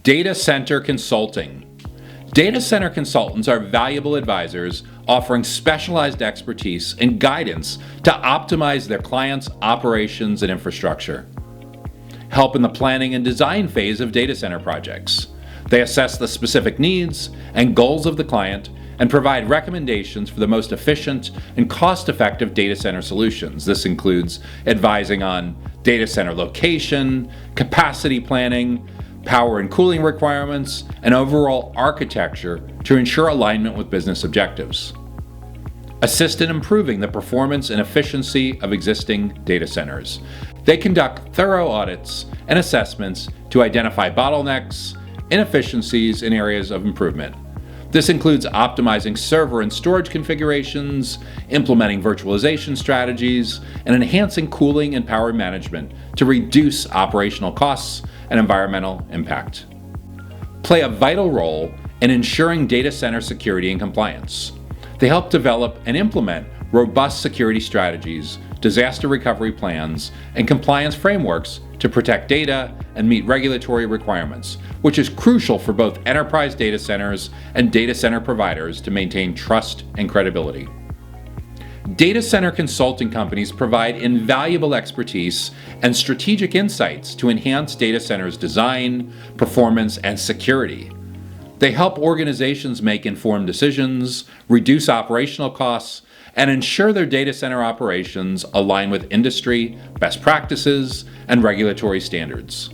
Data center consulting. Data center consultants are valuable advisors offering specialized expertise and guidance to optimize their clients' operations and infrastructure. Help in the planning and design phase of data center projects. They assess the specific needs and goals of the client and provide recommendations for the most efficient and cost-effective data center solutions. This includes advising on data center location, capacity planning, power and cooling requirements, and overall architecture to ensure alignment with business objectives. Assist in improving the performance and efficiency of existing data centers. They conduct thorough audits and assessments to identify bottlenecks, inefficiencies, and areas of improvement. This includes optimizing server and storage configurations, implementing virtualization strategies, and enhancing cooling and power management to reduce operational costs and environmental impact. Play a vital role in ensuring data center security and compliance. They help develop and implement robust security strategies, disaster recovery plans, and compliance frameworks to protect data and meet regulatory requirements, which is crucial for both enterprise data centers and data center providers to maintain trust and credibility. Data center consulting companies provide invaluable expertise and strategic insights to enhance data centers' design, performance, and security. They help organizations make informed decisions, reduce operational costs, and ensure their data center operations align with industry, best practices, and regulatory standards.